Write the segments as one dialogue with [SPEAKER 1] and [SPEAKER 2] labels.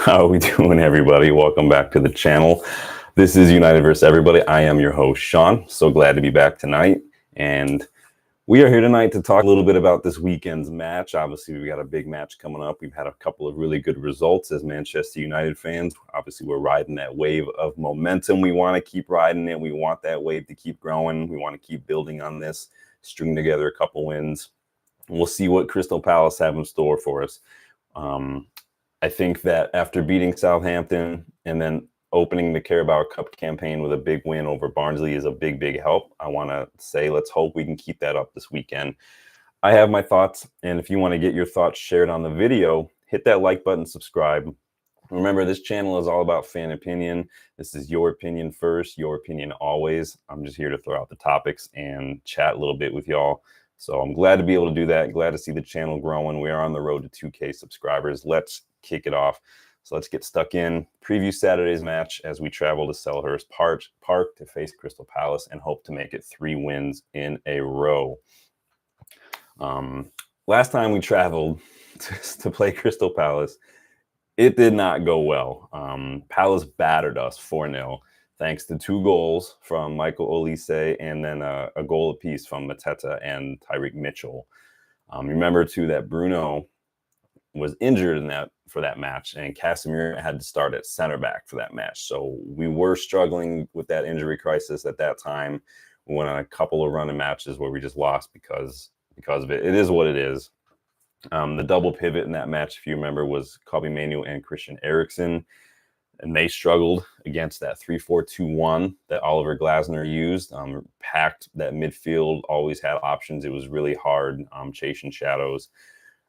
[SPEAKER 1] How are we doing, everybody? Welcome back to the channel. This is United vs. Everybody. I am your host, Sean. So glad to be back tonight. And we are here tonight to talk a little bit about this weekend's match. Obviously, we got a big match coming up. We've had a couple of really good results as Manchester United fans. Obviously, we're riding that wave of momentum. We want to keep riding it. We want that wave to keep growing. We want to keep building on this, string together a couple wins. We'll see what Crystal Palace have in store for us. I think that after beating Southampton and then opening the Carabao Cup campaign with a big win over Barnsley is a big, big help. I want to say let's hope we can keep that up this weekend. I have my thoughts, and if you want to get your thoughts shared on the video, hit that like button, subscribe. Remember, this channel is all about fan opinion. This is your opinion first, your opinion always. I'm just here to throw out the topics and chat a little bit with y'all. So I'm glad to be able to do that. Glad to see the channel growing. We are on the road to 2K subscribers. Let's kick it off. So let's get stuck in. Preview Saturday's match as we travel to Selhurst Park to face Crystal Palace and hope to make it 3 wins in a row. Last time we traveled to play Crystal Palace, it did not go well. Palace battered us 4-0. Thanks to 2 goals from Michael Olise and then a goal apiece from Mateta and Tyreek Mitchell. Remember, too, that Bruno was injured for that match, and Casemiro had to start at center back for that match. So we were struggling with that injury crisis at that time. We went on a couple of running matches where we just lost because of it. It is what it is. The double pivot in that match, if you remember, was Kobbie Mainoo and Christian Eriksen. And they struggled against that 3-4-2-1 that Oliver Glasner used. Packed that midfield, always had options. It was really hard chasing shadows.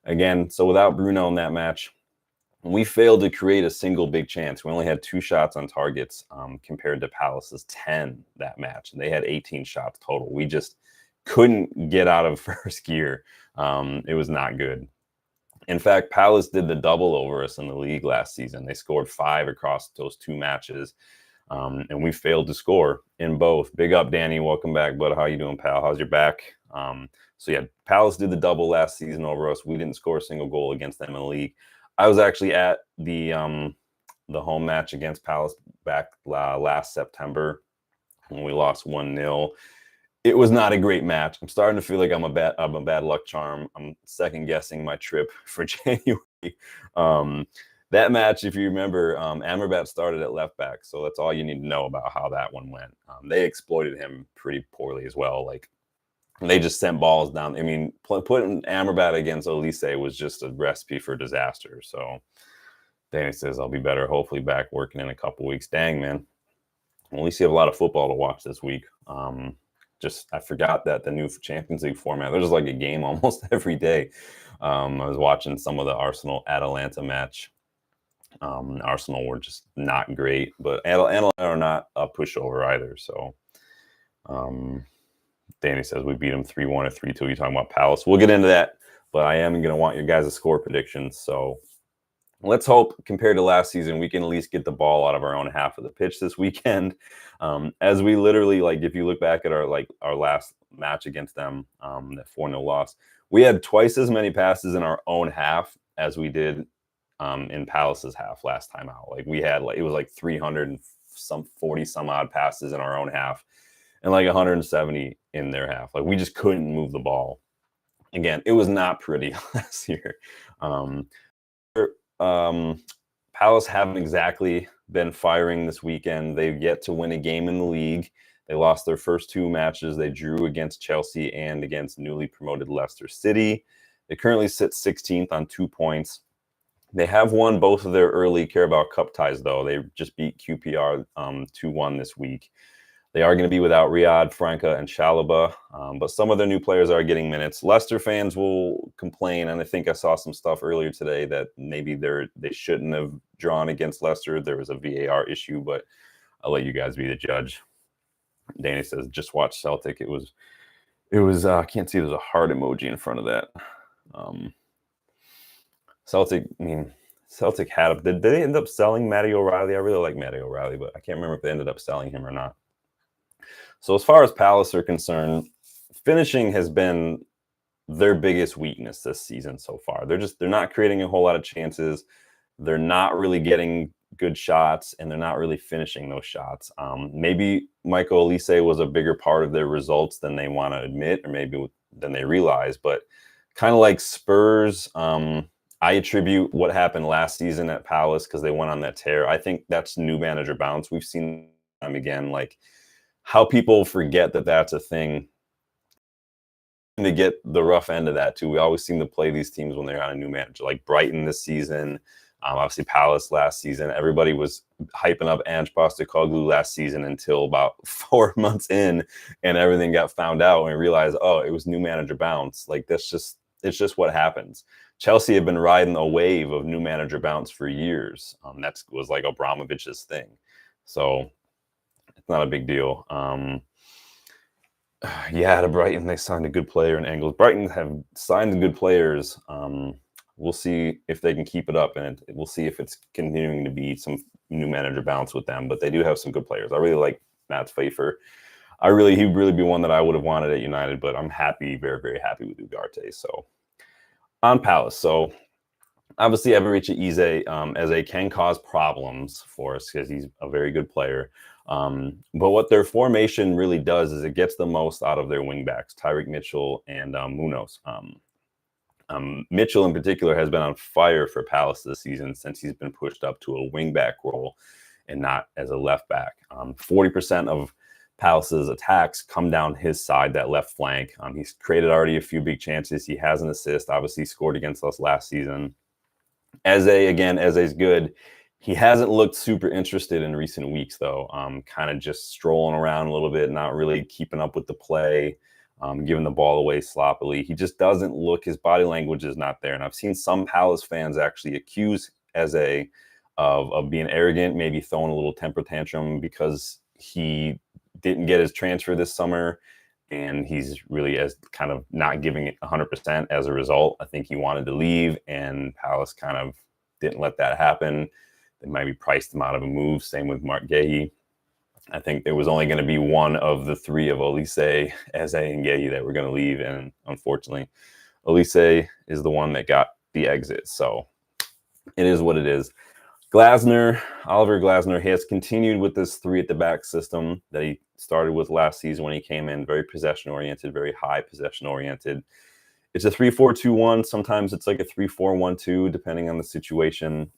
[SPEAKER 1] Again, so without Bruno in that match, we failed to create a single big chance. We only had 2 shots on targets compared to Palace's 10 that match. And they had 18 shots total. We just couldn't get out of first gear. It was not good. In fact, Palace did the double over us in the league last season. They scored 5 across those 2 matches, and we failed to score in both. Big up, Danny. Welcome back, bud. How you doing, pal? How's your back? So, yeah, Palace did the double last season over us. We didn't score a single goal against them in the league. I was actually at the home match against Palace back last September when we lost 1-0. It was not a great match. I'm starting to feel like I'm a bad luck charm. I'm second guessing my trip for January. That match, if you remember, Amrabat started at left back, so that's all you need to know about how that one went. They exploited him pretty poorly as well. Like, they just sent balls down. I mean, putting Amrabat against Olise was just a recipe for disaster. So Danny says I'll be better, hopefully back working in a couple weeks. Dang, man. At least you have a lot of football to watch this week. I forgot that the new Champions League format, there's like a game almost every day. I was watching some of the Arsenal-Atalanta match. Arsenal were just not great, but Atalanta are not a pushover either. So Danny says we beat them 3-1 or 3-2. You're talking about Palace. We'll get into that, but I am going to want your guys' score predictions. So let's hope, compared to last season, we can at least get the ball out of our own half of the pitch this weekend. As we literally, like, if you look back at our last match against them, that 4-0 loss, we had twice as many passes in our own half as we did in Palace's half last time out. Like, we had it was like 340 some odd passes in our own half and like 170 in their half. Like, we just couldn't move the ball. Again, it was not pretty last year. Palace haven't exactly been firing this weekend. They've yet to win a game in the league. They lost their first 2 matches. They drew against Chelsea and against newly promoted Leicester City. They currently sit 16th on 2 points. They have won both of their early Carabao Cup ties, though. They just beat QPR 2-1 this week. They are going to be without Riyad, Franca, and Chalobah, but some of their new players are getting minutes. Leicester fans will complain, and I think I saw some stuff earlier today that maybe they shouldn't have drawn against Leicester. There was a VAR issue, but I'll let you guys be the judge. Danny says, just watch Celtic. It was I can't see there's a heart emoji in front of that. Celtic had did they end up selling Matty O'Reilly? I really like Matty O'Reilly, but I can't remember if they ended up selling him or not. So as far as Palace are concerned, finishing has been their biggest weakness this season so far. They're not creating a whole lot of chances. they're not really getting good shots, and they're not really finishing those shots. Maybe Michael Olise was a bigger part of their results than they want to admit, or maybe than they realize. But kind of like Spurs, I attribute what happened last season at Palace because they went on that tear. I think that's new manager bounce. We've seen time again, like how people forget that that's a thing. To get the rough end of that too. We always seem to play these teams when they're on a new manager, like Brighton this season. Obviously, Palace last season. Everybody was hyping up Ange Postecoglou last season until about 4 months in, and everything got found out, and we realized, oh, it was new manager bounce. Like it's just what happens. Chelsea have been riding a wave of new manager bounce for years. That was like Abramovich's thing, so it's not a big deal. Yeah, to Brighton, they signed a good player in Engels. Brighton have signed good players. We'll see if they can keep it up, and we'll see if it's continuing to be some new manager bounce with them. But they do have some good players. I really like Matt Pfeiffer. He'd really be one that I would have wanted at United, but I'm happy, very, very happy with Ugarte. So on Palace. So obviously, Eberechi Eze can cause problems for us because he's a very good player. But what their formation really does is it gets the most out of their wingbacks, Tyrick Mitchell and Munoz. Mitchell in particular has been on fire for Palace this season since he's been pushed up to a wingback role and not as a left back. 40% of Palace's attacks come down his side, that left flank. He's created already a few big chances. He has an assist, obviously scored against us last season. Eze's good. He hasn't looked super interested in recent weeks, though. Kind of just strolling around a little bit, not really keeping up with the play, giving the ball away sloppily. He just doesn't look, his body language is not there. And I've seen some Palace fans actually accuse Eze of being arrogant, maybe throwing a little temper tantrum because he didn't get his transfer this summer. And he's really as kind of not giving it 100% as a result. I think he wanted to leave, and Palace kind of didn't let that happen. They maybe priced him out of a move. Same with Mark Guehi. I think there was only going to be one of the three of Olise, Eze, and Guehi that were going to leave. And unfortunately, Olise is the one that got the exit. So it is what it is. Oliver Glasner, he has continued with this three at the back system that he started with last season when he came in. Very possession oriented, very high possession oriented. It's a 3-4-2-1. Sometimes it's like a 3-4-1-2, depending on the situation.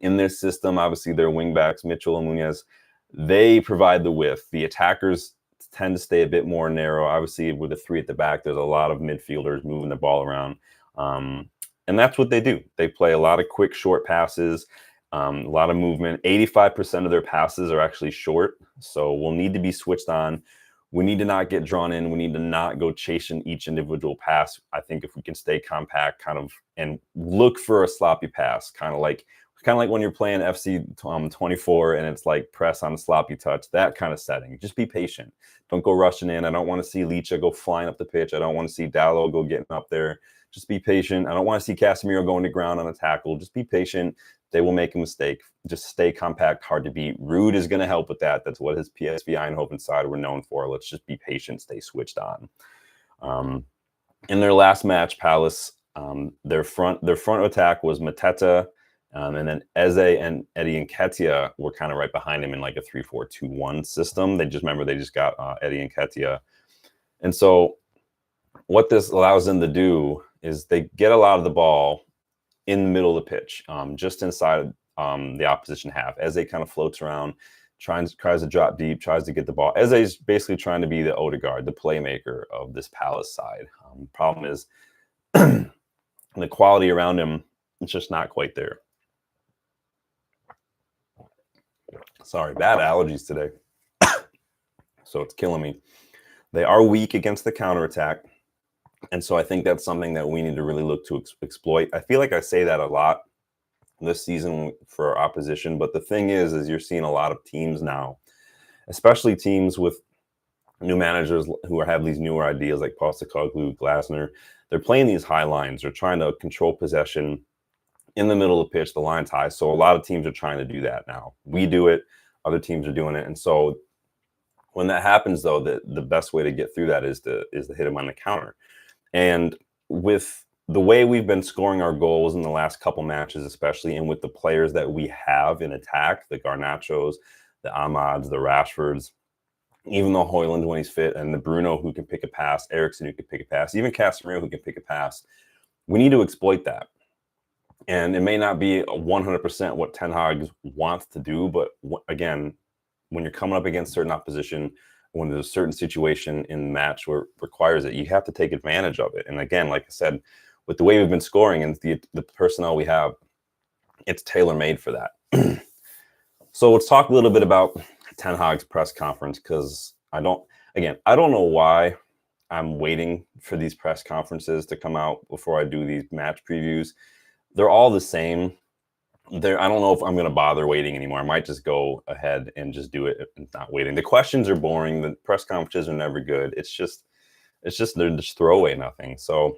[SPEAKER 1] In this system, obviously, their wingbacks, Mitchell and Munoz, they provide the width. The attackers tend to stay a bit more narrow. Obviously, with the three at the back, there's a lot of midfielders moving the ball around. And that's what they do. They play a lot of quick, short passes, a lot of movement. 85% of their passes are actually short, so we'll need to be switched on. We need to not get drawn in. We need to not go chasing each individual pass. I think if we can stay compact and look for a sloppy pass, kind of like when you're playing FC 24 and it's like press on a sloppy touch, that kind of setting. Just be patient. Don't go rushing in. I don't want to see Licha go flying up the pitch. I don't want to see Dallo go getting up there. Just be patient. I don't want to see Casemiro going to ground on a tackle. Just be patient. They will make a mistake. Just stay compact, hard to beat. Ruud is going to help with that. That's what his PSV Eindhoven side were known for. Let's just be patient, stay switched on. In their last match, Palace, their front attack was Mateta, and then Eze and Eddie Nketiah were kind of right behind him in like a 3-4-2-1 system. They just got Eddie Nketiah. And so what this allows them to do is they get a lot of the ball in the middle of the pitch, just inside the opposition half. Eze kind of floats around, tries to drop deep, tries to get the ball. Eze is basically trying to be the Odegaard, the playmaker of this Palace side. Problem is the quality around him, it's just not quite there. Sorry, bad allergies today. So it's killing me. They are weak against the counterattack. And so I think that's something that we need to really look to exploit. I feel like I say that a lot this season for our opposition. But the thing is you're seeing a lot of teams now, especially teams with new managers who have these newer ideas like Postecoglou, Glasner. They're playing these high lines. They're trying to control possession in the middle of the pitch. The line's high. So a lot of teams are trying to do that now. We do it. Other teams are doing it. And so when that happens, though, the best way to get through that is to hit them on the counter. And with the way we've been scoring our goals in the last couple matches, especially, and with the players that we have in attack, the Garnachos, the Amads, the Rashfords, even though Hojlund when he's fit, and the Bruno who can pick a pass, Eriksson who can pick a pass, even Casemiro who can pick a pass, we need to exploit that. And it may not be 100% what Ten Hag wants to do, but again, when you're coming up against certain opposition, when there's a certain situation in the match where it requires it, you have to take advantage of it. And again, like I said, with the way we've been scoring and the personnel we have, it's tailor-made for that. So let's talk a little bit about Ten Hag's press conference, because I don't know why I'm waiting for these press conferences to come out before I do these match previews. They're all the same. I don't know if I'm going to bother waiting anymore. I might just go ahead and just do it and not waiting. The questions are boring. The press conferences are never good. It's just they're just throwaway nothing. So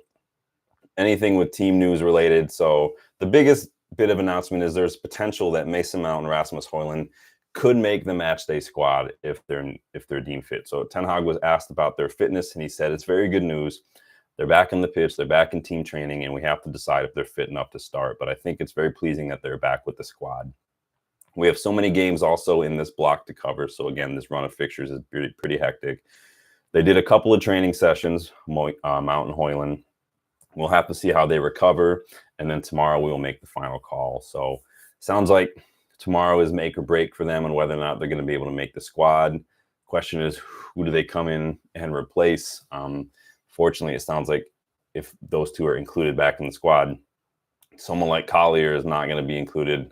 [SPEAKER 1] anything with team news related. So the biggest bit of announcement is there's potential that Mason Mount and Rasmus Hojlund could make the match day squad if they're deemed fit. So Ten Hag was asked about their fitness, and he said it's very good news. They're back on the pitch, they're back in team training, and we have to decide if they're fit enough to start. But I think it's very pleasing that they're back with the squad. We have so many games also in this block to cover. So again, this run of fixtures is pretty hectic. They did a couple of training sessions, Mount and Hojlund. We'll have to see how they recover, and then tomorrow we will make the final call. So sounds like tomorrow is make or break for them on whether or not they're going to be able to make the squad. Question is, who do they come in and replace? Fortunately, it sounds like if those two are included back in the squad, someone like Collier is not going to be included.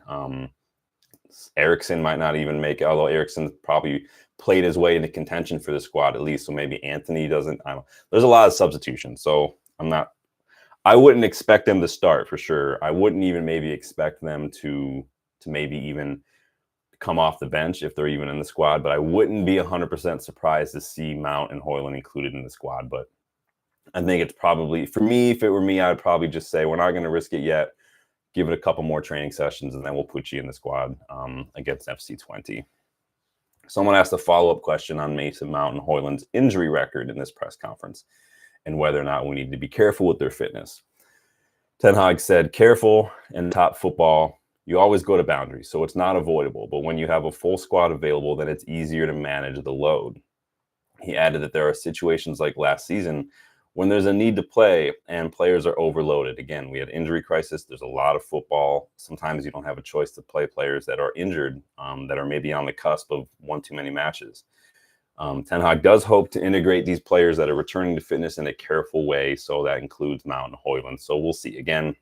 [SPEAKER 1] Eriksson might not even make it, although Eriksson probably played his way into contention for the squad at least. So maybe Anthony doesn't. I don't know. There's a lot of substitutions. So I wouldn't expect them to start for sure. I wouldn't even maybe expect them to maybe even come off the bench if they're even in the squad. But I wouldn't be 100% surprised to see Mount and Hojlund included in the squad. But I think it's probably, for me, if it were me, I'd probably just say, we're not going to risk it yet. Give it a couple more training sessions, and then we'll put you in the squad against FC20. Someone asked a follow-up question on Mason Mount and Hojlund's injury record in this press conference and whether or not we need to be careful with their fitness. Ten Hag said, careful in top football, you always go to boundaries, so it's not avoidable. But when you have a full squad available, then it's easier to manage the load. He added that there are situations like last season when there's a need to play and players are overloaded. Again, we had injury crisis. There's a lot of football. Sometimes you don't have a choice to play players that are injured, that are maybe on the cusp of one too many matches. Ten Hag does hope to integrate these players that are returning to fitness in a careful way. So that includes Mount and Hojlund. So we'll see. Again,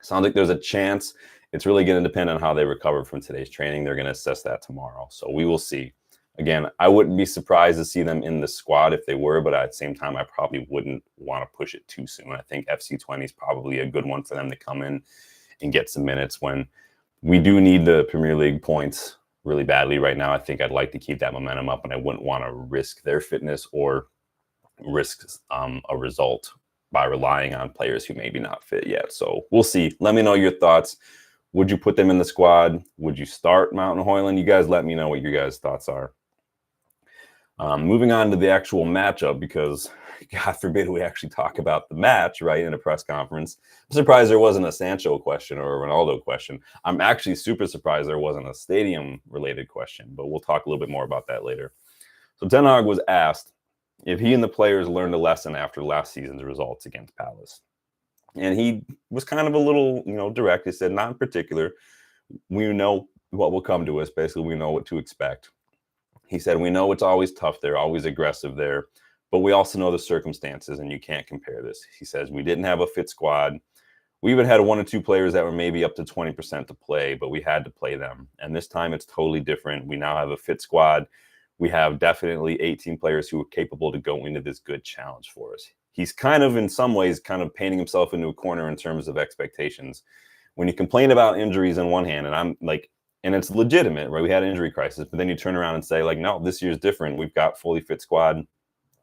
[SPEAKER 1] sounds like there's a chance. It's really going to depend on how they recover from today's training. They're going to assess that tomorrow. So we will see. Again, I wouldn't be surprised to see them in the squad if they were, but at the same time, I probably wouldn't want to push it too soon. I think FC20 is probably a good one for them to come in and get some minutes when we do need the Premier League points really badly right now. I think I'd like to keep that momentum up, and I wouldn't want to risk their fitness or risk a result by relying on players who maybe not fit yet. So we'll see. Let me know your thoughts. Would you put them in the squad? Would you start Mount and Hojlund? You guys let me know what your guys' thoughts are. Moving on to the actual matchup, because God forbid we actually talk about the match, right, in a press conference. I'm surprised there wasn't a Sancho question or a Ronaldo question. I'm actually super surprised there wasn't a stadium-related question, but we'll talk a little bit more about that later. So Ten Hag was asked if he and the players learned a lesson after last season's results against Palace. And he was kind of a little, direct. He said, not in particular. We know what will come to us. Basically, we know what to expect. He said, we know it's always tough there, always aggressive there, but we also know the circumstances, and you can't compare this. He says, we didn't have a fit squad. We even had one or two players that were maybe up to 20% to play, but we had to play them. And this time it's totally different. We now have a fit squad. We have definitely 18 players who are capable to go into this good challenge for us. He's kind of, in some ways, kind of painting himself into a corner in terms of expectations. When you complain about injuries on one hand, and I'm like, and it's legitimate, right? We had an injury crisis, but then you turn around and say, like, no, this year's different. We've got fully fit squad.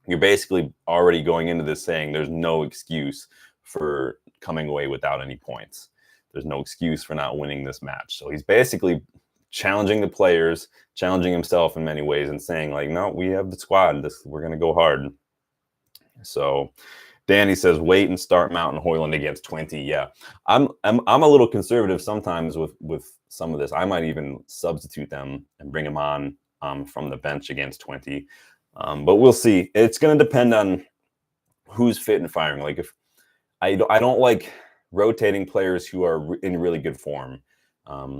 [SPEAKER 1] You're basically already going into this saying there's no excuse for coming away without any points. There's no excuse for not winning this match. So he's basically challenging the players, challenging himself in many ways, and saying, like, no, we have the squad. We're going to go hard. So Danny says wait and start Mount and Hojlund against 20. Yeah, I'm a little conservative sometimes with some of this. I might even substitute them and bring them on from the bench against 20. But we'll see. It's going to depend on who's fit and firing. Like if I don't like rotating players who are in really good form.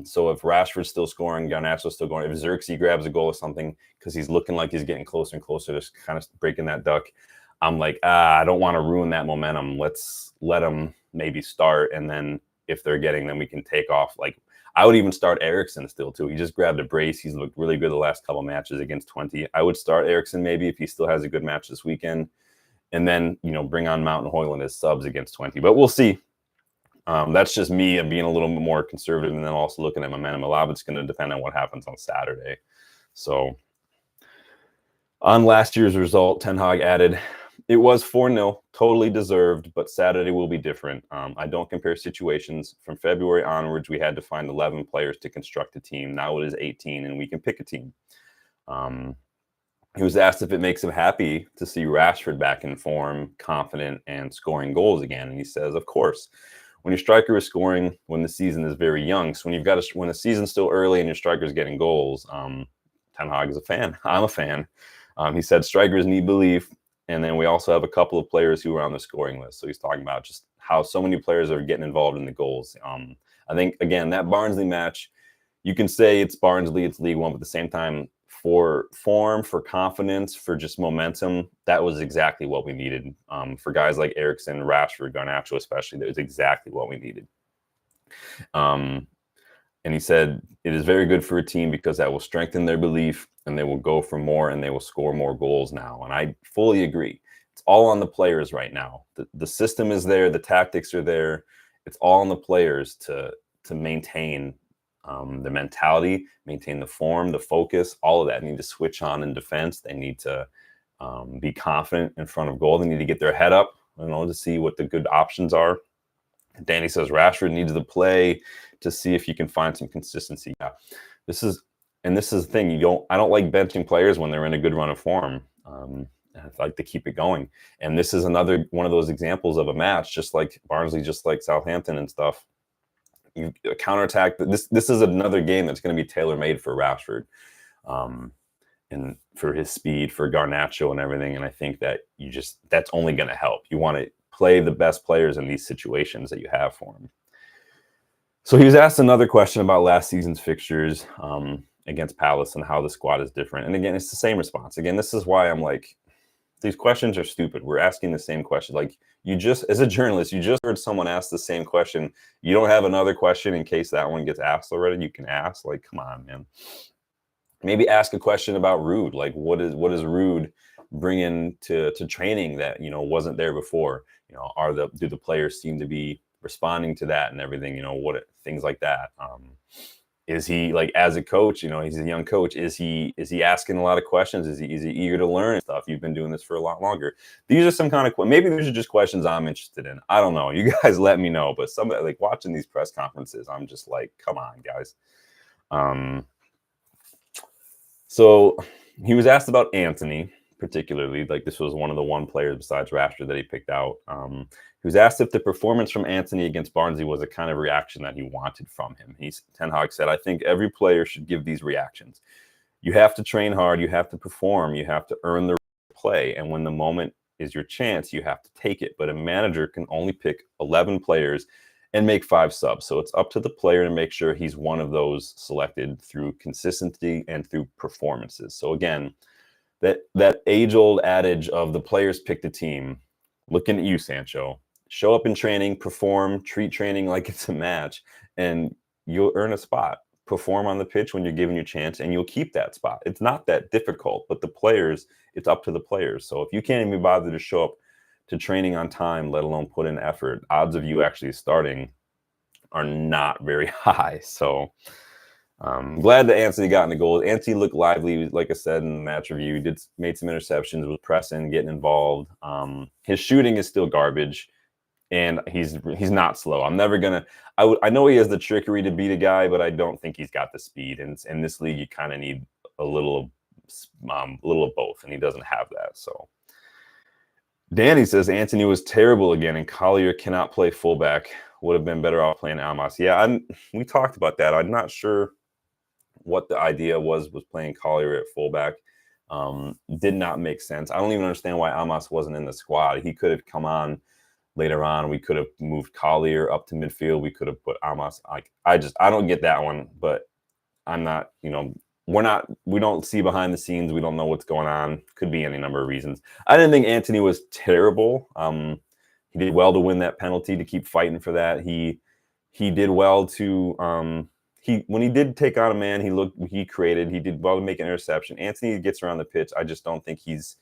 [SPEAKER 1] So if Rashford's still scoring, Garnacho's still going, if Xerxes grabs a goal or something because he's looking like he's getting closer and closer to kind of breaking that duck, I'm like, I don't want to ruin that momentum. Let's let him maybe start, and then if they're getting, then we can take off. Like I would even start Eriksen still too. He just grabbed a brace. He's looked really good the last couple matches against 20. I would start Eriksen maybe if he still has a good match this weekend, and then bring on Mount and Hojlund as subs against 20. But we'll see. That's just me and being a little bit more conservative, and then also looking at momentum. A lot of it's going to depend on what happens on Saturday. So on last year's result, Tenhag added, it was 4-0, totally deserved, but Saturday will be different. I don't compare situations. From February onwards, we had to find 11 players to construct a team. Now it is 18, and we can pick a team. He was asked if it makes him happy to see Rashford back in form, confident, and scoring goals again. And he says, of course. When your striker is scoring when the season is very young, so when the season's still early and your striker is getting goals, Ten Hag is a fan. I'm a fan. He said strikers need belief. And then we also have a couple of players who are on the scoring list. So he's talking about just how so many players are getting involved in the goals. I think, again, that Barnsley match, you can say it's Barnsley, it's League One, but at the same time, for form, for confidence, for just momentum, that was exactly what we needed. For guys like Eriksen, Rashford, Garnacho especially, that was exactly what we needed. And he said, it is very good for a team because that will strengthen their belief and they will go for more and they will score more goals now. And I fully agree. It's all on the players right now. The system is there. The tactics are there. It's all on the players to maintain the mentality, maintain the form, the focus, all of that. They need to switch on in defense. They need to be confident in front of goal. They need to get their head up, to see what the good options are. Danny says Rashford needs to play to see if you can find some consistency. Yeah, this is the thing. I don't like benching players when they're in a good run of form. I like to keep it going. And this is another one of those examples of a match, just like Barnsley, just like Southampton and stuff. You counterattack. This is another game that's going to be tailor-made for Rashford, and for his speed, for Garnacho and everything. And I think that that's only going to help. You want to play the best players in these situations that you have for him. So he was asked another question about last season's fixtures against Palace and how the squad is different. And again, it's the same response. Again, this is why I'm like, these questions are stupid. We're asking the same question. Like, as a journalist, you just heard someone ask the same question. You don't have another question in case that one gets asked already. You can ask, like, come on, man. Maybe ask a question about Ruud. Like, what is Ruud bringing to training that wasn't there before? Do the players seem to be responding to that and everything? Things like that. Is he, like, as a coach, he's a young coach, is he asking a lot of questions? Is he eager to learn stuff? You've been doing this for a lot longer. These are some kind of maybe these are just questions I'm interested in. I don't know. You guys let me know. But somebody, like, watching these press conferences, I'm just like, come on, guys. So he was asked about Antony, particularly. Like, this was one of the one players besides Rashford that he picked out. He was asked if the performance from Antony against Barnsley was a kind of reaction that he wanted from him. Ten Hag said, I think every player should give these reactions. You have to train hard. You have to perform. You have to earn the play. And when the moment is your chance, you have to take it. But a manager can only pick 11 players and make 5 subs. So it's up to the player to make sure he's one of those selected through consistency and through performances. So again, that age-old adage of the players pick the team, looking at you, Sancho. Show up in training, perform, treat training like it's a match, and you'll earn a spot. Perform on the pitch when you're given your chance, and you'll keep that spot. It's not that difficult, but the players, it's up to the players. So if you can't even bother to show up to training on time, let alone put in effort, odds of you actually starting are not very high. So I'm glad that Antony got in the goal. Antony looked lively, like I said in the match review. He made some interceptions, was pressing, getting involved. His shooting is still garbage. And he's not slow. I'm never gonna. I know he has the trickery to beat a guy, but I don't think he's got the speed. And in this league, you kind of need a little of both, and he doesn't have that. So Danny says Anthony was terrible again, and Collier cannot play fullback. Would have been better off playing Amos. Yeah, we talked about that. I'm not sure what the idea was playing Collier at fullback. Did not make sense. I don't even understand why Amos wasn't in the squad. He could have come on later on. We could have moved Collier up to midfield. We could have put Amos. I don't get that one, but I'm not, we don't see behind the scenes. We don't know what's going on. Could be any number of reasons. I didn't think Anthony was terrible. He did well to win that penalty, to keep fighting for that. He did well to, when he did take on a man, he did well to make an interception. Anthony gets around the pitch. I just don't think he's,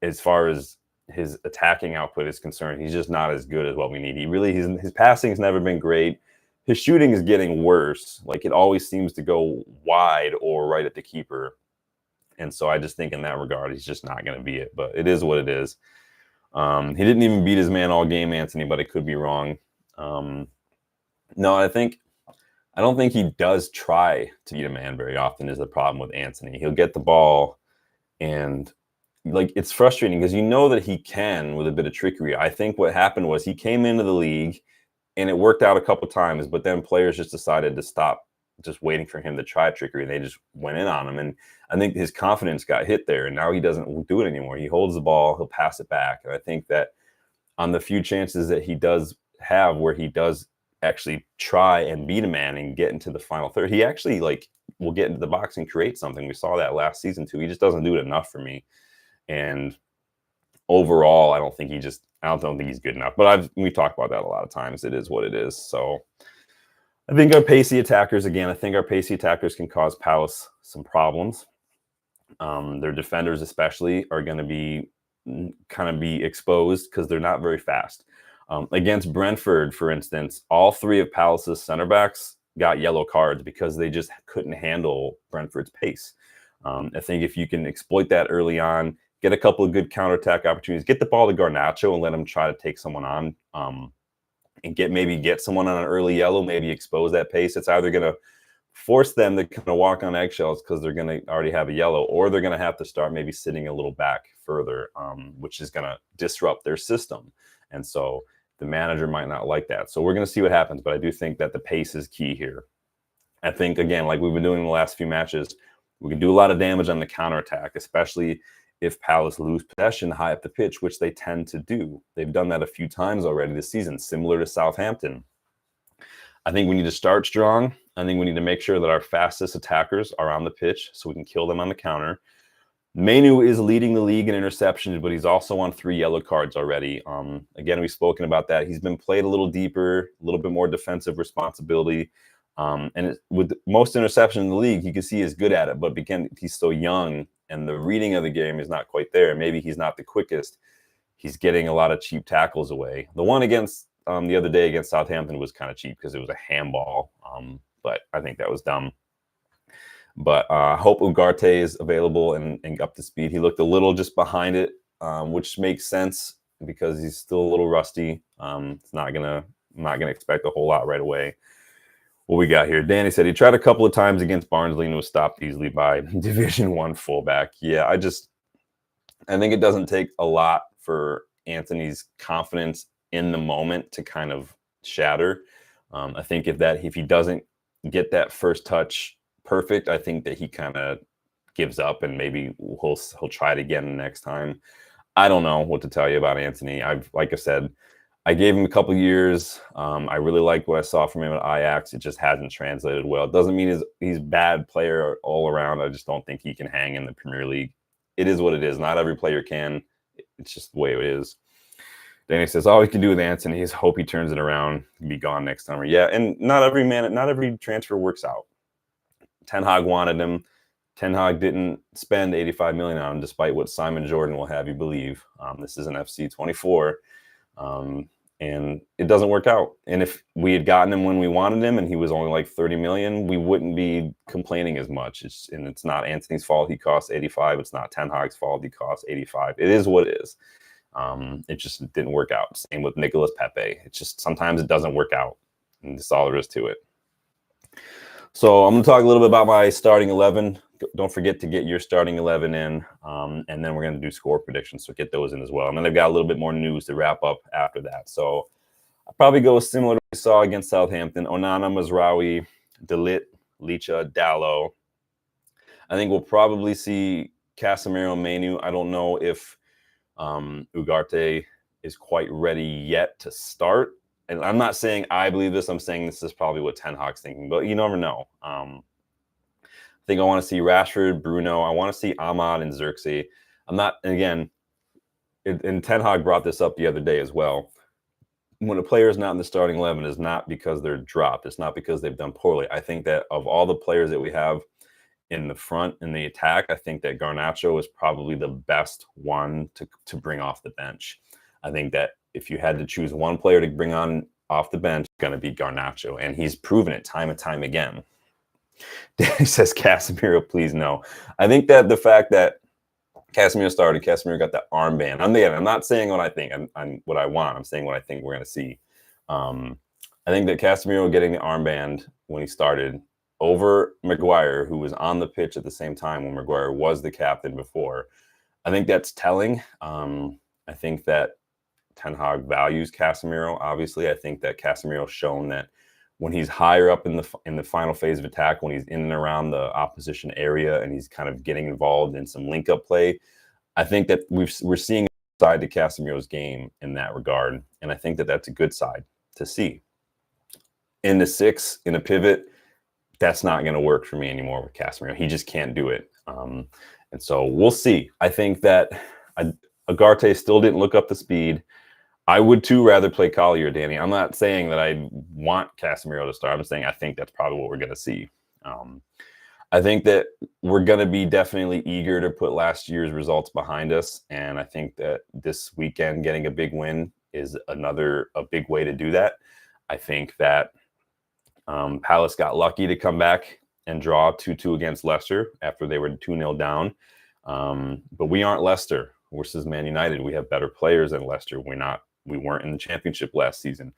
[SPEAKER 1] as far as his attacking output is concerned, he's just not as good as what we need. His passing has never been great. His shooting is getting worse. Like, it always seems to go wide or right at the keeper. And so I just think in that regard, he's just not going to be it. But it is what it is. He didn't even beat his man all game, Anthony, but I could be wrong. No, I don't think he does try to beat a man very often is the problem with Anthony. He'll get the ball, and it's frustrating because you know that he can with a bit of trickery. I think what happened was he came into the league and it worked out a couple times, but then players just decided to stop just waiting for him to try trickery, and they just went in on him. And I think his confidence got hit there, and now he doesn't do it anymore. He holds the ball, he'll pass it back. And I think that on the few chances that he does have where he does actually try and beat a man and get into the final third, he actually will get into the box and create something. We saw that last season too. He just doesn't do it enough for me. And overall, I don't think he's good enough. But we talked about that a lot of times. It is what it is. So I think our pacey attackers can cause Palace some problems. Their defenders especially are going to be exposed because they're not very fast. Against Brentford, for instance, all three of Palace's center backs got yellow cards because they just couldn't handle Brentford's pace. I think if you can exploit that early on, get a couple of good counterattack opportunities, get the ball to Garnacho and let him try to take someone on, and get someone on an early yellow, maybe expose that pace. It's either going to force them to kind of walk on eggshells because they're going to already have a yellow, or they're going to have to start maybe sitting a little back further, which is going to disrupt their system. And so the manager might not like that. So we're going to see what happens, but I do think that the pace is key here. I think, again, like we've been doing in the last few matches, we can do a lot of damage on the counterattack, especially if Palace lose possession high up the pitch, which they tend to do. They've done that a few times already this season, similar to Southampton. I think we need to start strong. I think we need to make sure that our fastest attackers are on the pitch so we can kill them on the counter. Manu is leading the league in interceptions, but he's also on 3 yellow cards already. Again, we've spoken about that. He's been played a little deeper, a little bit more defensive responsibility. And with most interceptions in the league, you can see he's good at it, but again, he's so young and the reading of the game is not quite there. Maybe he's not the quickest. He's getting a lot of cheap tackles away. The one against the other day against Southampton was kind of cheap because it was a handball, but I think that was dumb. But I hope Ugarte is available and up to speed. He looked a little just behind it, which makes sense because he's still a little rusty. I'm not gonna expect a whole lot right away. What we got here? Danny said he tried a couple of times against Barnsley and was stopped easily by Division 1 fullback. Yeah, I think it doesn't take a lot for Anthony's confidence in the moment to kind of shatter. I think if he doesn't get that first touch perfect, I think that he kind of gives up and maybe he'll try it again the next time. I don't know what to tell you about Anthony. Like I said, I gave him a couple years. I really liked what I saw from him at Ajax. It just hasn't translated well. It doesn't mean he's a bad player all around. I just don't think he can hang in the Premier League. It is what it is. Not every player can. It's just the way it is. Danny says, all we can do with Anthony is hope he turns it around and be gone next summer. Yeah, and not every transfer works out. Tenhag wanted him. Tenhag didn't spend 85 million on him, despite what Simon Jordan will have you believe. This is an FC 24. And it doesn't work out. And if we had gotten him when we wanted him and he was only like 30 million, we wouldn't be complaining as much. It's not Anthony's fault he costs 85. It's not Ten Hag's fault he costs 85. It is what it is. It just didn't work out. Same with Nicolas Pepe. It's just sometimes it doesn't work out. And that's all there is to it. So I'm going to talk a little bit about my starting 11. don't forget to get your starting 11 in, and then we're going to do score predictions, so get those in as well. And then they've got a little bit more news to wrap up after that. So I'll probably go similar to what we saw against Southampton: Onana, Mazraoui, De Ligt, Licha, Dalot. I think we'll probably see Casemiro, Manu. I don't know if Ugarte is quite ready yet to start. And I'm not saying I believe this. I'm saying this is probably what Ten Hag's thinking, but you never know. I think I want to see Rashford, Bruno. I want to see Ahmad and Xerxes. I'm not, and again, and Ten Hag brought this up the other day as well. When a player is not in the starting 11, is not because they're dropped. It's not because they've done poorly. I think that of all the players that we have in the front, in the attack, I think that Garnacho is probably the best one to bring off the bench. I think that if you had to choose one player to bring on off the bench, it's going to be Garnacho, and he's proven it time and time again. Danny says, Casemiro, please no. I think that the fact that Casemiro started, Casemiro got that armband. I'm not saying what I think. I'm what I want. I'm saying what I think we're going to see. I think that Casemiro getting the armband when he started over Maguire, who was on the pitch at the same time when Maguire was the captain before, I think that's telling. I think that Ten Hag values Casemiro. Obviously, I think that Casemiro's shown that when he's higher up in the final phase of attack, when he's in and around the opposition area and he's kind of getting involved in some link-up play, I think that we're seeing a side to Casemiro's game in that regard, and I think that that's a good side to see. In the 6, in a pivot, that's not going to work for me anymore with Casemiro. He just can't do it. And so we'll see. I think that Ugarte still didn't look up the speed. I would too rather play Collier, Danny. I'm not saying that I want Casemiro to start. I'm saying I think that's probably what we're going to see. I think that we're going to be definitely eager to put last year's results behind us. And I think that this weekend getting a big win is a big way to do that. I think that Palace got lucky to come back and draw 2-2 against Leicester after they were 2-0 down. But we aren't Leicester versus Man United. We have better players than Leicester. We weren't in the championship last season.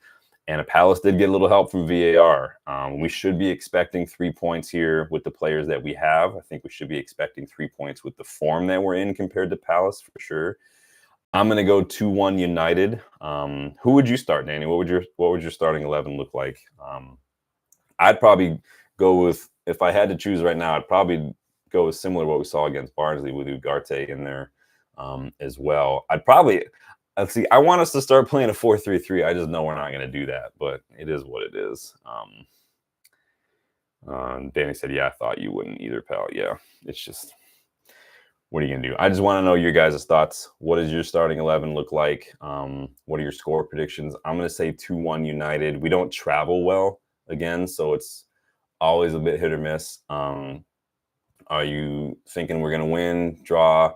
[SPEAKER 1] And Palace did get a little help from VAR. We should be expecting 3 points here with the players that we have. I think we should be expecting 3 points with the form that we're in compared to Palace for sure. I'm going to go 2-1 United. Who would you start, Danny? What would your starting 11 look like? I'd probably go with, if I had to choose right now, I'd probably go with similar to what we saw against Barnsley with Ugarte in there as well. Let's see, I want us to start playing a 4-3-3. I just know we're not going to do that, but it is what it is. Danny said, yeah, I thought you wouldn't either, pal. Yeah, it's just, what are you going to do? I just want to know your guys' thoughts. What does your starting 11 look like? What are your score predictions? I'm going to say 2-1 United. We don't travel well again, so it's always a bit hit or miss. Are you thinking we're going to win, draw?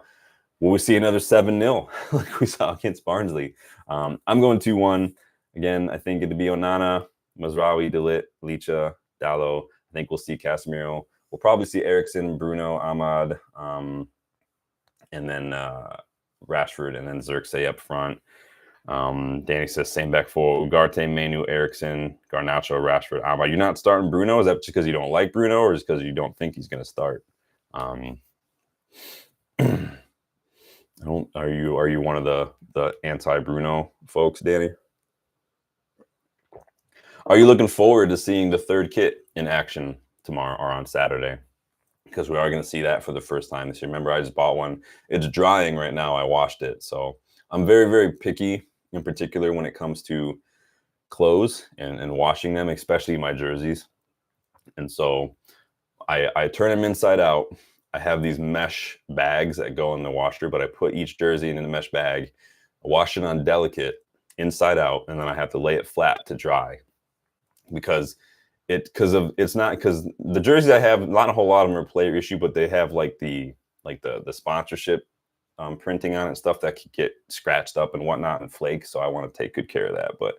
[SPEAKER 1] Will we see another 7-0 like we saw against Barnsley? I'm going 2-1. Again, I think it'd be Onana, Mazraoui, De Ligt, Licha, Dalot. I think we'll see Casemiro. We'll probably see Eriksen, Bruno, Ahmad, and then Rashford, and then Xerxes up front. Danny says same back four: Ugarte, Manu, Eriksen, Garnacho, Rashford, Ahmad. You're not starting Bruno? Is that just because you don't like Bruno, or just because you don't think he's going to start? Are you one of the anti-Bruno folks, Danny? Are you looking forward to seeing the third kit in action tomorrow or on Saturday? Because we are going to see that for the first time this year. Remember, I just bought one. It's drying right now. I washed it. So I'm very, very picky, in particular when it comes to clothes and washing them, especially my jerseys. And so I turn them inside out. I have these mesh bags that go in the washer, but I put each jersey in a mesh bag, I wash it on delicate inside out, and then I have to lay it flat to dry. Because the jerseys I have, not a whole lot of them are player issue, but they have like the sponsorship printing on it and stuff that could get scratched up and whatnot and flake. So I want to take good care of that. But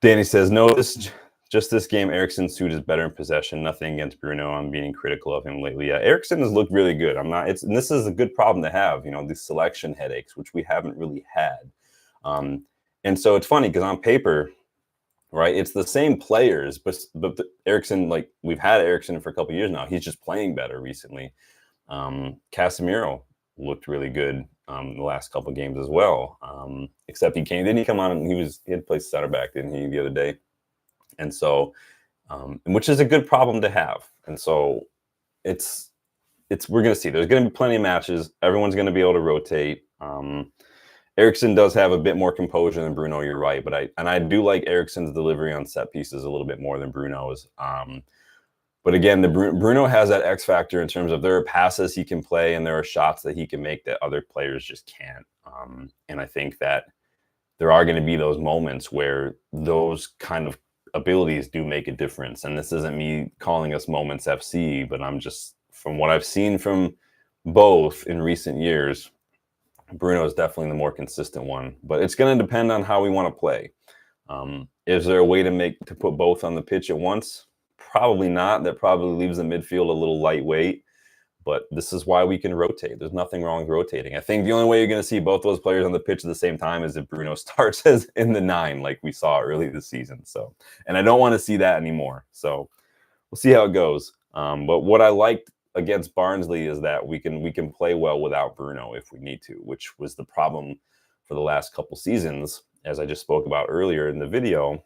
[SPEAKER 1] Danny says, no, just this game, Eriksen's suit is better in possession. Nothing against Bruno. I'm being critical of him lately. Yeah, Eriksen has looked really good. And this is a good problem to have, these selection headaches, which we haven't really had. And so it's funny because on paper, right? It's the same players, but Eriksson, like we've had Eriksson for a couple of years now. He's just playing better recently. Casemiro looked really good the last couple of games as well. Except didn't he come on and he had played center back, didn't he, the other day? And so, which is a good problem to have. And so we're going to see. There's going to be plenty of matches. Everyone's going to be able to rotate. Eriksson does have a bit more composure than Bruno. You're right, but I do like Eriksson's delivery on set pieces a little bit more than Bruno's. But again, Bruno has that X factor in terms of there are passes he can play and there are shots that he can make that other players just can't. And I think that there are going to be those moments where those kind of abilities do make a difference. And this isn't me calling us Moments FC, but I'm just, from what I've seen from both in recent years, Bruno is definitely the more consistent one. But it's going to depend on how we want to play. Is there a way to put both on the pitch at once? Probably not. That probably leaves the midfield a little lightweight. But this is why we can rotate. There's nothing wrong with rotating. I think the only way you're going to see both those players on the pitch at the same time is if Bruno starts as in the 9, like we saw early this season. So, and I don't want to see that anymore. So we'll see how it goes. But what I liked against Barnsley is that we can play well without Bruno if we need to, which was the problem for the last couple seasons, as I just spoke about earlier in the video.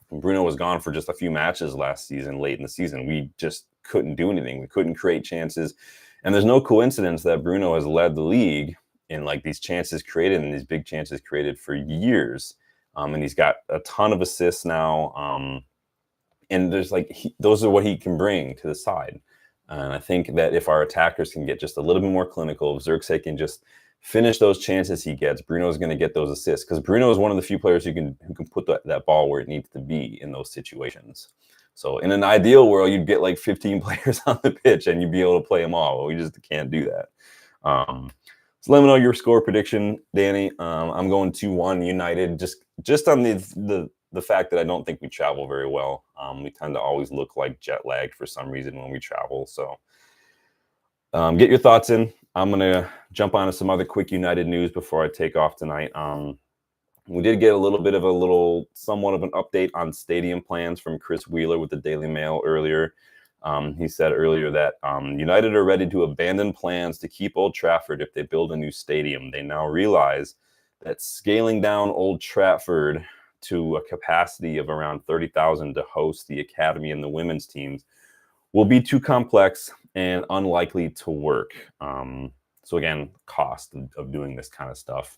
[SPEAKER 1] Bruno was gone for just a few matches last season, late in the season. We just couldn't do anything. We couldn't create chances. And there's no coincidence that Bruno has led the league in like these chances created and these big chances created for years. And he's got a ton of assists now. And there's those are what he can bring to the side. And I think that if our attackers can get just a little bit more clinical, if Xerxes can just finish those chances he gets, Bruno is going to get those assists, because Bruno is one of the few players who can put that ball where it needs to be in those situations. So in an ideal world, you'd get like 15 players on the pitch and you'd be able to play them all. But we just can't do that. So let me know your score prediction, Danny. I'm going 2-1 United, just on the fact that I don't think we travel very well. We tend to always look like jet lagged for some reason when we travel. So get your thoughts in. I'm going to jump onto some other quick United news before I take off tonight. We did get somewhat of an update on stadium plans from Chris Wheeler with the Daily Mail earlier. He said earlier that United are ready to abandon plans to keep Old Trafford if they build a new stadium. They now realize that scaling down Old Trafford to a capacity of around 30,000 to host the academy and the women's teams will be too complex and unlikely to work. So again, cost of doing this kind of stuff.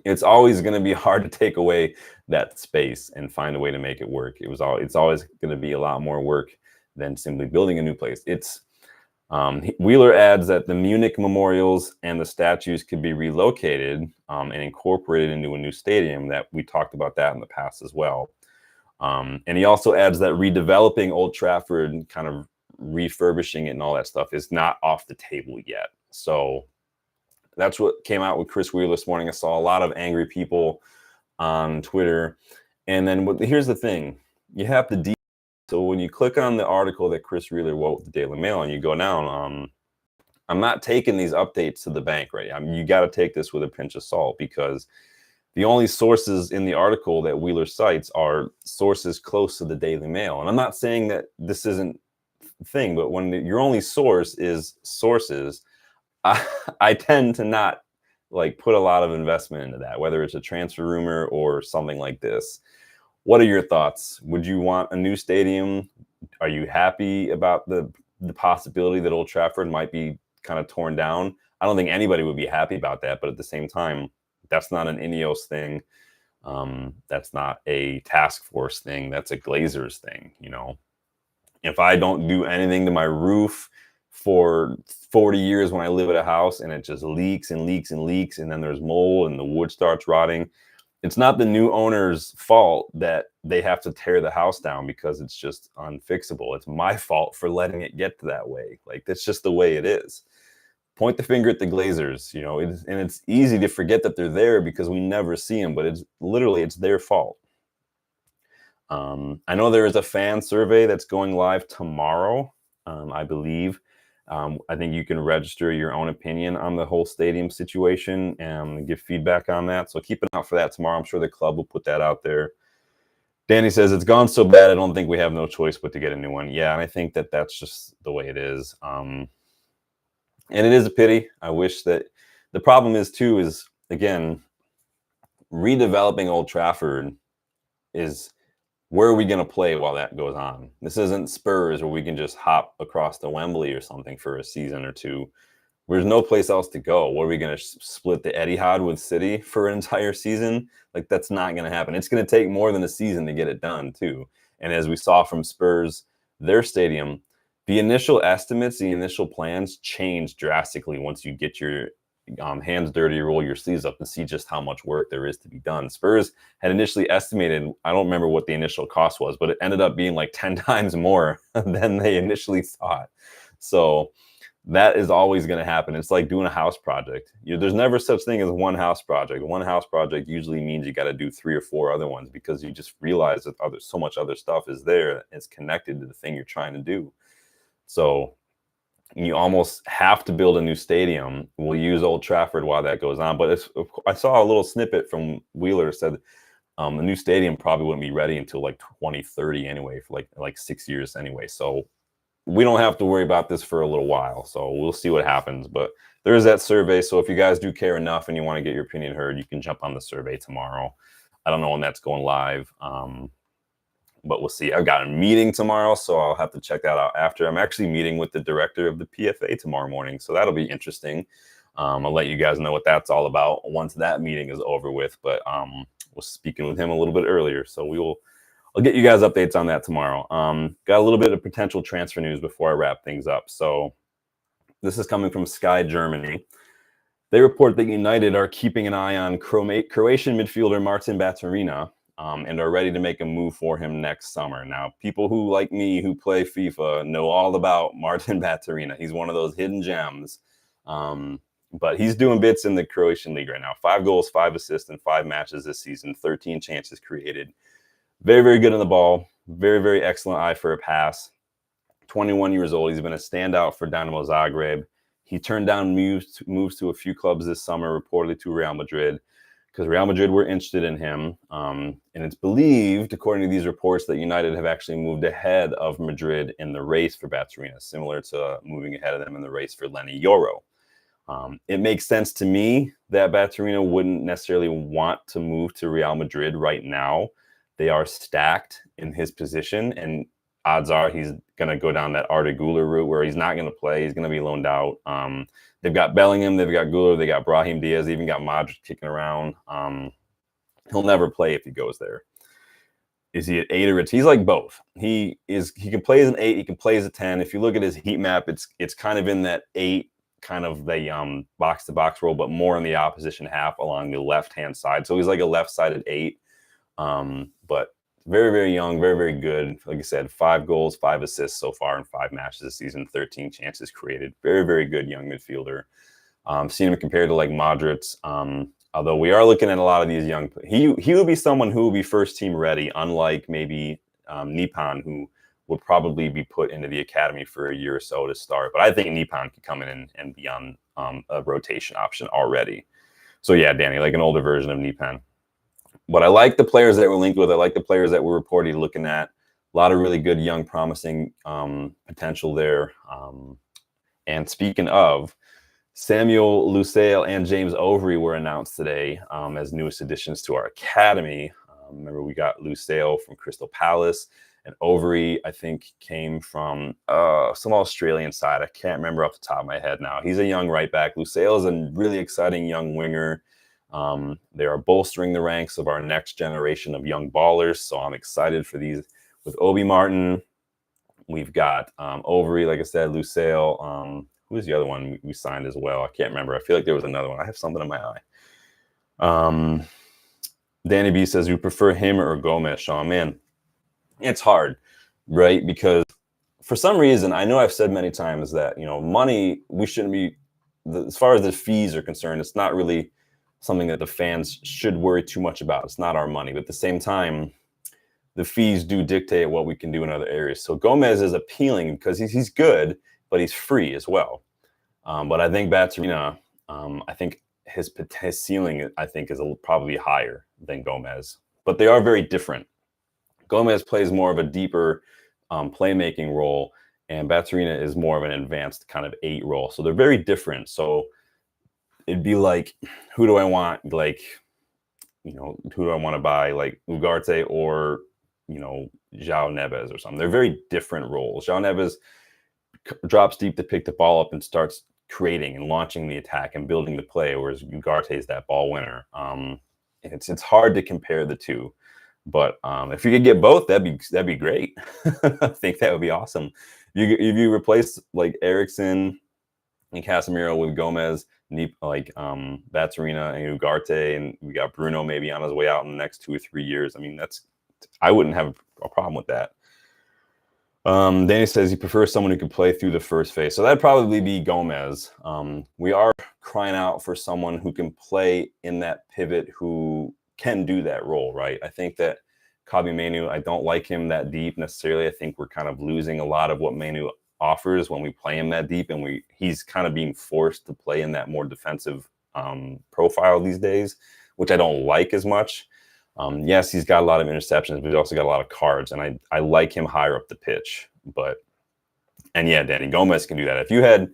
[SPEAKER 1] It's always going to be hard to take away that space and find a way to make it work. It's always going to be a lot more work than simply building a new place. Wheeler adds that the Munich memorials and the statues could be relocated and incorporated into a new stadium. That we talked about that in the past as well. And he also adds that redeveloping Old Trafford and kind of refurbishing it and all that stuff is not off the table yet. So that's what came out with Chris Wheeler this morning. I saw a lot of angry people on Twitter. And then here's the thing. You have to so when you click on the article that Chris Wheeler wrote with the Daily Mail and you go down, I'm not taking these updates to the bank, right? You got to take this with a pinch of salt, because the only sources in the article that Wheeler cites are sources close to the Daily Mail. And I'm not saying that this isn't a thing, but when your only source is sources, I tend to not put a lot of investment into that, whether it's a transfer rumor or something like this. What are your thoughts? Would you want a new stadium? Are you happy about the possibility that Old Trafford might be kind of torn down? I don't think anybody would be happy about that, but at the same time, that's not an Ineos thing. That's not a task force thing. That's a Glazers thing. If I don't do anything to my roof for 40 years when I live at a house and it just leaks and leaks and leaks, and then there's mold and the wood starts rotting, it's not the new owner's fault that they have to tear the house down because it's just unfixable. It's my fault for letting it get to that way. That's just the way it is. Point the finger at the Glazers, and it's easy to forget that they're there because we never see them, but it's their fault. I know there is a fan survey that's going live tomorrow, I believe. I think you can register your own opinion on the whole stadium situation and give feedback on that. So keep an eye out for that tomorrow. I'm sure the club will put that out there. Danny says it's gone so bad, I don't think we have no choice but to get a new one. Yeah, and I think that that's just the way it is. And it is a pity. I wish that the problem is too is again redeveloping Old Trafford is where are we going to play while that goes on? This isn't Spurs where we can just hop across to Wembley or something for a season or two. There's no place else to go. What are we going to split the Etihad with City for an entire season? Like that's not going to happen. It's going to take more than a season to get it done too. And as we saw from Spurs, their stadium, the initial estimates, the initial plans change drastically once you get your hands dirty, roll your sleeves up and see just how much work there is to be done. Spurs had initially estimated, I don't remember what the initial cost was, but it ended up being like 10 times more than they initially thought. So that is always going to happen. It's like doing a house project. There's never such thing as one house project. One house project usually means you got to do 3 or 4 other ones because you just realize that so much other stuff is there. It's connected to the thing you're trying to do. So you almost have to build a new stadium. We'll use Old Trafford while that goes on. But I saw a little snippet from Wheeler said the new stadium probably wouldn't be ready until like 2030 anyway, for like 6 years anyway. So we don't have to worry about this for a little while. So we'll see what happens. But there is that survey. So if you guys do care enough and you want to get your opinion heard, you can jump on the survey tomorrow. I don't know when that's going live. But we'll see. I've got a meeting tomorrow, so I'll have to check that out after. I'm actually meeting with the director of the PFA tomorrow morning, so that'll be interesting. I'll let you guys know what that's all about once that meeting is over with. But we're speaking with him a little bit earlier, so I'll get you guys updates on that tomorrow. Got a little bit of potential transfer news before I wrap things up. So this is coming from Sky Germany. They report that United are keeping an eye on Croatian midfielder Martin Baturina. And are ready to make a move for him next summer. Now, people who, like me, who play FIFA, know all about Martin Baturina. He's one of those hidden gems. But he's doing bits in the Croatian league right now. 5 goals, 5 assists in 5 matches this season, 13 chances created. Very, very good on the ball. Very, very excellent eye for a pass. 21 years old. He's been a standout for Dynamo Zagreb. He turned down moves to a few clubs this summer, reportedly to Real Madrid, because Real Madrid were interested in him. And it's believed, according to these reports, that United have actually moved ahead of Madrid in the race for Baturina, similar to moving ahead of them in the race for Lenny Yoro. It makes sense to me that Baturina wouldn't necessarily want to move to Real Madrid right now. They are stacked in his position, and odds are he's going to go down that Arda Güler route where he's not going to play. He's going to be loaned out. They've got Bellingham, they've got Güler, they got Brahim Diaz, even got Modric kicking around. He'll never play if he goes there. Is he at 8 or 10? He's like both. He can play as an 8, he can play as a 10. If you look at his heat map, it's kind of in that 8, kind of the box-to-box role, but more in the opposition half along the left-hand side. So he's like a left-sided 8. But very, very young, very, very good. Like I said, 5 goals, 5 assists so far in 5 matches this season, 13 chances created. Very, very good young midfielder. Seen him compared to like Modric. Although we are looking at a lot of these young, he would be someone who would be first team ready, unlike maybe Nipan, who would probably be put into the academy for a year or so to start. But I think Nipan could come in and be on a rotation option already. So yeah, Danny, like an older version of Nipan. But I like the players that we're linked with. I like the players that we're reportedly looking at. A lot of really good, young, promising potential there. And speaking of, Samuel Lusail and James Overy were announced today as newest additions to our academy. Remember, we got Lusail from Crystal Palace, and Overy, I think, came from some Australian side. I can't remember off the top of my head now. He's a young right back. Lusail is a really exciting young winger. They are bolstering the ranks of our next generation of young ballers. So I'm excited for these with Obi Martin. We've got Overy, like I said, Lusail. Who's the other one we signed as well? I can't remember. I feel like there was another one. I have something in my eye. Danny B says, you prefer him or Gomez, Sean? Man, it's hard, right? Because for some reason, I know I've said many times that, money, we shouldn't be, as far as the fees are concerned, it's not really something that the fans should worry too much about. It's not our money. But at the same time, the fees do dictate what we can do in other areas. So Gomez is appealing because he's good, but he's free as well. But I think Baturina, I think his ceiling, I think, is probably higher than Gomez. But they are very different. Gomez plays more of a deeper playmaking role, and Baturina is more of an advanced kind of 8 role. So they're very different. So it'd be like, who do I want? Like, who do I want to buy? Like Ugarte or, João Neves or something. They're very different roles. João Neves drops deep to pick the ball up and starts creating and launching the attack and building the play, whereas Ugarte is that ball winner. It's hard to compare the two, but if you could get both, that'd be great. I think that would be awesome. If you replace like Eriksson and Casemiro with Gomez, like Baturina and Ugarte, and we got Bruno maybe on his way out in the next 2 or 3 years. I mean, I wouldn't have a problem with that. Danny says he prefers someone who can play through the first phase. So that'd probably be Gomez. We are crying out for someone who can play in that pivot, who can do that role, right? I think that Kabi Manu, I don't like him that deep necessarily. I think we're kind of losing a lot of what Manu offers when we play him that deep, and he's kind of being forced to play in that more defensive profile these days, which I don't like as much. Yes, he's got a lot of interceptions, but he's also got a lot of cards, and I like him higher up the pitch. And yeah, Danny, Gomez can do that. If you had,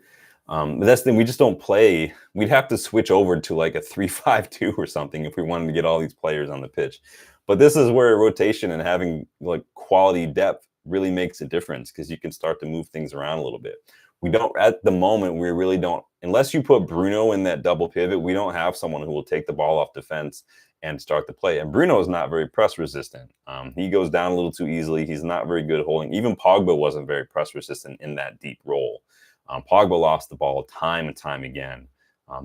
[SPEAKER 1] that's the thing, we just don't play. We'd have to switch over to like a 3-5-2 or something if we wanted to get all these players on the pitch. But this is where rotation and having like quality depth really makes a difference, because you can start to move things around a little bit. We don't, at the moment, we really don't, unless you put Bruno in that double pivot, we don't have someone who will take the ball off defense and start the play. And Bruno is not very press resistant. He goes down a little too easily. He's not very good holding. Even Pogba wasn't very press resistant in that deep role. Pogba lost the ball time and time again,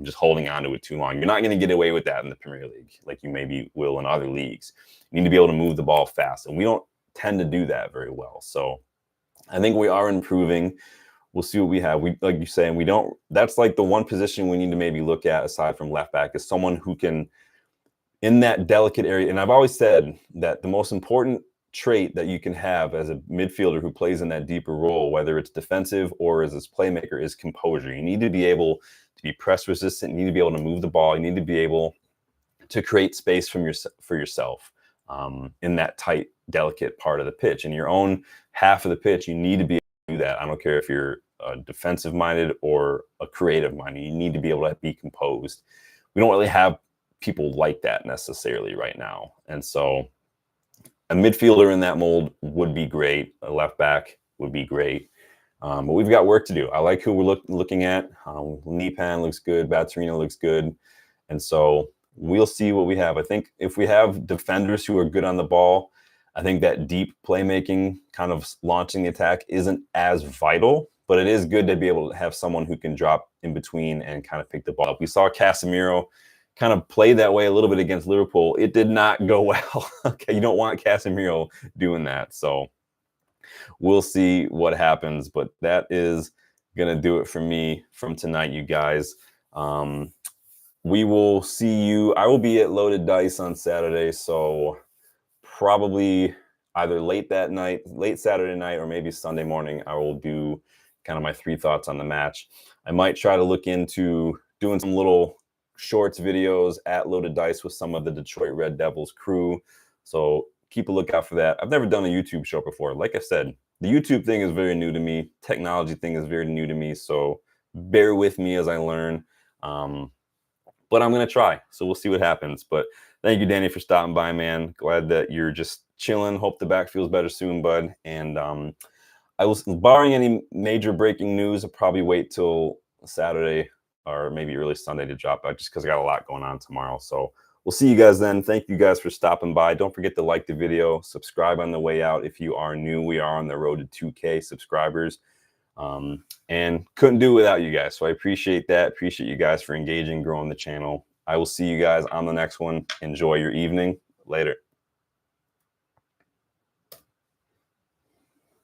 [SPEAKER 1] just holding onto it too long. You're not going to get away with that in the Premier League like you maybe will in other leagues. You need to be able to move the ball fast, and we don't tend to do that very well. So I think we are improving. We'll see what we have. We, like you say, and we don't, that's like the one position we need to maybe look at aside from left back, is someone who can, in that delicate area. And I've always said that the most important trait that you can have as a midfielder who plays in that deeper role, whether it's defensive or as this playmaker, is composure. You need to be able to be press resistant. You need to be able to move the ball. You need to be able to create space for yourself in that tight, delicate part of the pitch. In your own half of the pitch, you need to be able to do that. I don't care if you're defensive-minded or a creative-minded. You need to be able to be composed. We don't really have people like that necessarily right now. And so a midfielder in that mold would be great. A left back would be great. But we've got work to do. I like who we're looking at. Nipan looks good. Baturina looks good. And so we'll see what we have. I think if we have defenders who are good on the ball, I think that deep playmaking, kind of launching the attack, isn't as vital, but it is good to be able to have someone who can drop in between and kind of pick the ball up. We saw Casemiro kind of play that way a little bit against Liverpool. It did not go well. Okay, you don't want Casemiro doing that. So we'll see what happens, but that is going to do it for me from tonight, you guys. We will see you. I will be at Loaded Dice on Saturday, so probably either late Saturday night, or maybe Sunday morning, I will do kind of my 3 thoughts on the match. I might try to look into doing some little shorts videos at Loaded Dice with some of the Detroit Red Devils crew. So keep a lookout for that. I've never done a YouTube show before. Like I said, the YouTube thing is very new to me. Technology thing is very new to me. So bear with me as I learn. But I'm going to try. So we'll see what happens. But thank you, Danny, for stopping by, man. Glad that you're just chilling. Hope the back feels better soon, bud. And I will, barring any major breaking news, I'll probably wait till Saturday or maybe early Sunday to drop out, just because I got a lot going on tomorrow. So we'll see you guys then. Thank you guys for stopping by. Don't forget to like the video, subscribe on the way out if you are new. We are on the road to 2K subscribers, and couldn't do it without you guys. So I appreciate that. Appreciate you guys for engaging, growing the channel. I will see you guys on the next one. Enjoy your evening. Later.